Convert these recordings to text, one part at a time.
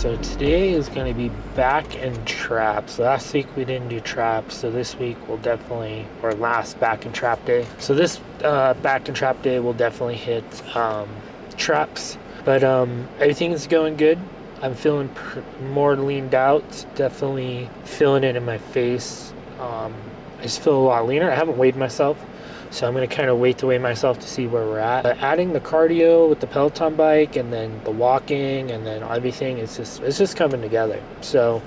So today is going to be back and traps. Last week we didn't do traps, so this week we'll definitely, or last back and trap day. So this back and trap day will definitely hit traps, but everything is going good. I'm feeling more leaned out, definitely feeling it in my face. I just feel a lot leaner. I haven't weighed myself, so I'm going to kind of wait to weigh myself to see where we're at. Adding the cardio with the Peloton bike and then the walking and then everything, it's just coming together. So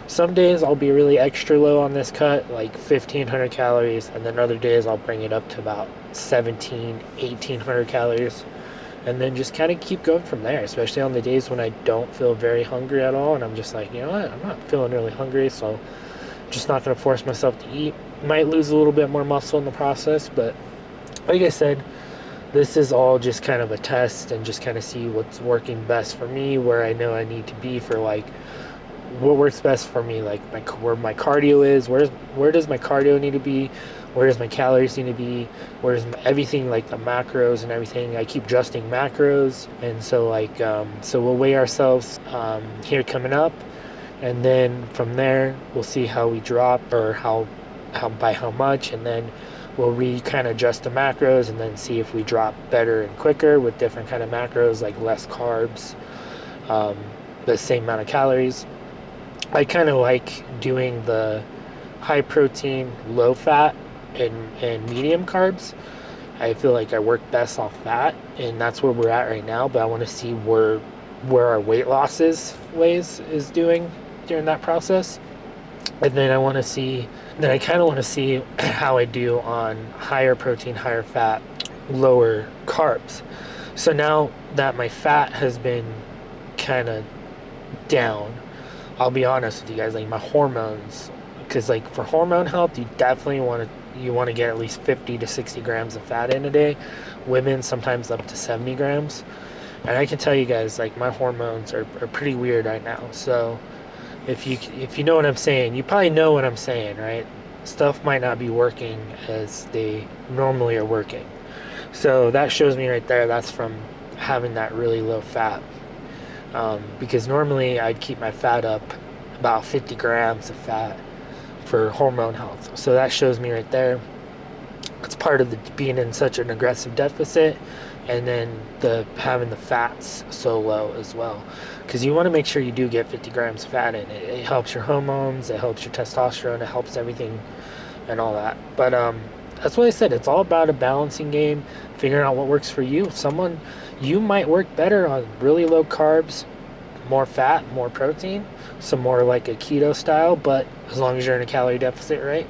some days I'll be really extra low on this cut, like 1,500 calories, and then other days I'll bring it up to about 1,800 calories. And then just kind of keep going from there, especially on the days when I don't feel very hungry at all. And I'm just like, you know what, I'm not feeling really hungry, so I'm just not going to force myself to eat. Might lose a little bit more muscle in the process, but like I said, this is all just kind of a test and just kind of see what's working best for me, where I know I need to be for like what works best for me, like where my cardio is, where does my cardio need to be, where does my calories need to be, where's everything, like the macros and everything. I keep adjusting macros, and so like so we'll weigh ourselves here coming up, and then from there we'll see how we drop, or how by how much, and then we'll kind of adjust the macros and then see if we drop better and quicker with different kind of macros, like less carbs, the same amount of calories. I kind of like doing the high protein, low fat, and medium carbs. I feel like I work best off that, and that's where we're at right now. But I want to see where our weight loss is doing during that process, and then I want to see. Then I kind of want to see how I do on higher protein, higher fat, lower carbs. So now that my fat has been kind of down, I'll be honest with you guys, like my hormones, because like for hormone health, you definitely want to get at least 50 to 60 grams of fat in a day. Women sometimes up to 70 grams. And I can tell you guys, like my hormones are pretty weird right now. So if you know what I'm saying, you probably know what I'm saying, right? Stuff might not be working as they normally are working. So that shows me right there, that's from having that really low fat. Because normally I'd keep my fat up about 50 grams of fat for hormone health. So that shows me right there. It's part of being in such an aggressive deficit, and then having the fats so low as well, because you want to make sure you do get 50 grams of fat in it. It helps your hormones, it helps your testosterone, it helps everything and all that. But that's what I said, it's all about a balancing game, figuring out what works for you. You might work better on really low carbs, more fat, more protein, some more like a keto style, but as long as you're in a calorie deficit, right?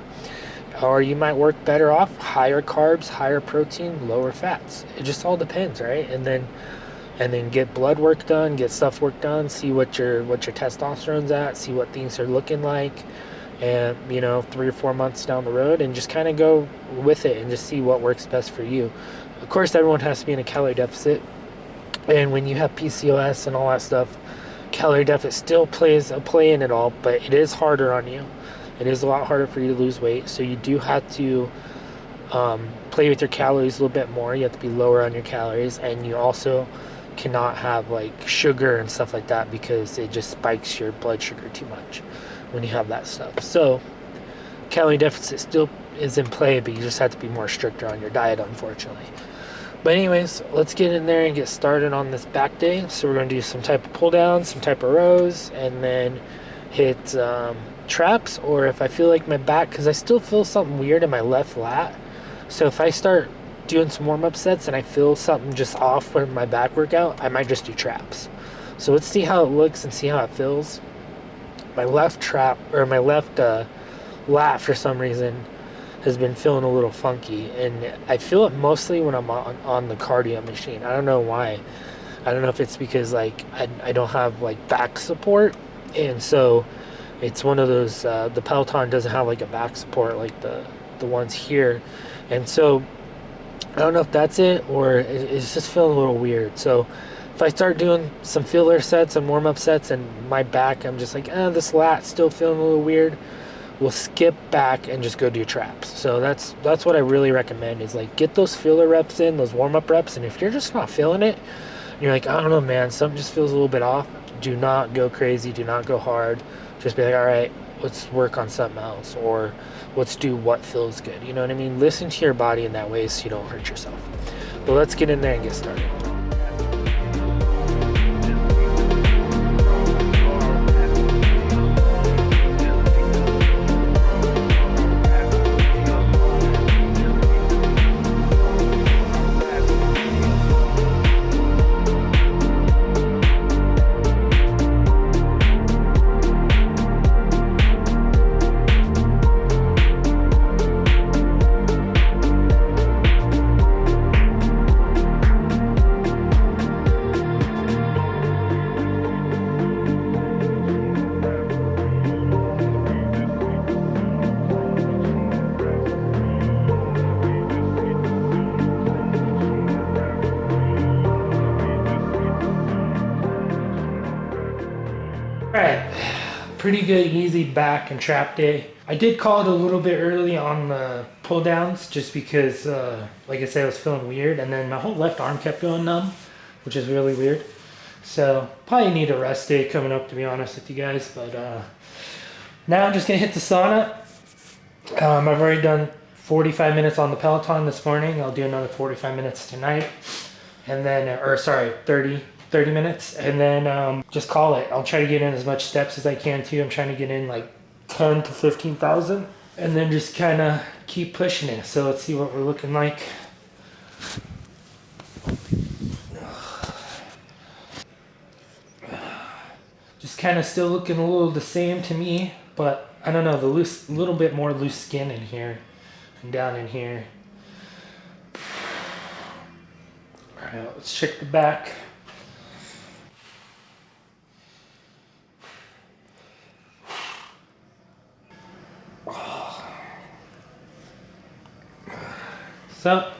Or you might work better off higher carbs, higher protein, lower fats. It just all depends, right? And then get blood work done, get stuff work done, see what your testosterone's at, see what things are looking like, and 3 or 4 months down the road, and just kind of go with it and just see what works best for you. Of course, everyone has to be in a calorie deficit, and when you have PCOS and all that stuff, calorie deficit still plays a play in it all, but it is harder on you. It is a lot harder for you to lose weight, so you do have to play with your calories a little bit more. You have to be lower on your calories, and you also cannot have like sugar and stuff like that, because it just spikes your blood sugar too much when you have that stuff. So calorie deficit still is in play, but you just have to be more stricter on your diet, unfortunately. But anyways, let's get in there and get started on this back day. So we're going to do some type of pull downs, some type of rows, and then hit traps. Or if I feel like my back, because I still feel something weird in my left lat, so if I start doing some warm-up sets and I feel something just off with my back workout, I might just do traps. So let's see how it looks and see how it feels. My left trap, or my left lat, for some reason has been feeling a little funky, and I feel it mostly when I'm on the cardio machine. I don't know why. I don't know if it's because like I don't have like back support, and so it's one of those, the Peloton doesn't have like a back support like the ones here, and so I don't know if that's it, or it's just feeling a little weird. So if I start doing some filler sets and warm-up sets and my back, I'm just like, this lat's still feeling a little weird, we'll skip back and just go do traps. So that's what I really recommend, is like get those filler reps in, those warm-up reps, and if you're just not feeling it, you're like, I don't know, man, something just feels a little bit off, Do not go crazy. Do not go hard. Just be like, all right, let's work on something else, or let's do what feels good. You know what I mean? Listen to your body in that way so you don't hurt yourself. But let's get in there and get started. Alright, pretty good, easy back and trap day. I did call it a little bit early on the pull downs just because, like I said, I was feeling weird, and then my whole left arm kept going numb, which is really weird. So, probably need a rest day coming up, to be honest with you guys. But now I'm just going to hit the sauna. I've already done 45 minutes on the Peloton this morning. I'll do another 45 minutes tonight. And then, 30 minutes, and then just call it. I'll try to get in as much steps as I can too. I'm trying to get in like 10 to 15,000, and then just kind of keep pushing it. So let's see what we're looking like. Just kind of still looking a little the same to me, but I don't know, the loose, little bit more loose skin in here and down in here. All right, let's check the back. So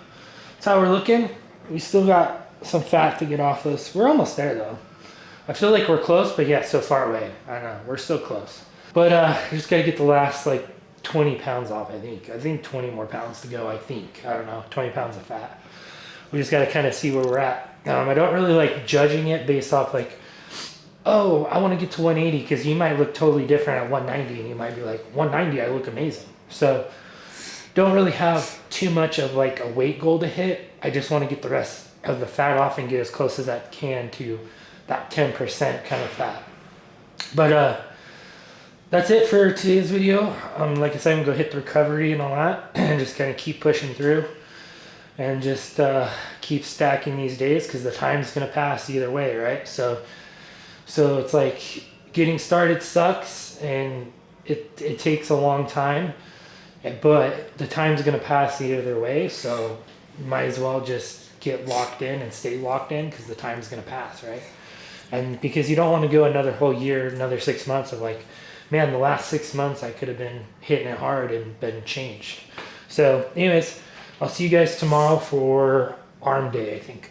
that's how we're looking. We still got some fat to get off this. We're almost there though. I feel like we're close, but yeah, so far away. I don't know, we're still close. But just gotta get the last like 20 pounds off, I think. I think 20 more pounds to go, I think. I don't know, 20 pounds of fat. We just gotta kind of see where we're at. I don't really like judging it based off like, oh, I wanna get to 180, because you might look totally different at 190, and you might be like, 190, I look amazing. So don't really have too much of like a weight goal to hit. I just want to get the rest of the fat off and get as close as I can to that 10% kind of fat. But that's it for today's video. Like I said, I'm gonna go hit the recovery and all that, and just kind of keep pushing through, and just keep stacking these days, because the time's gonna pass either way, right? So it's like getting started sucks, and it takes a long time. But the time's going to pass either way, so you might as well just get locked in and stay locked in, because the time's going to pass, right? And because you don't want to go another whole year, another 6 months of like, man, the last 6 months I could have been hitting it hard and been changed. So anyways, I'll see you guys tomorrow for arm day, I think.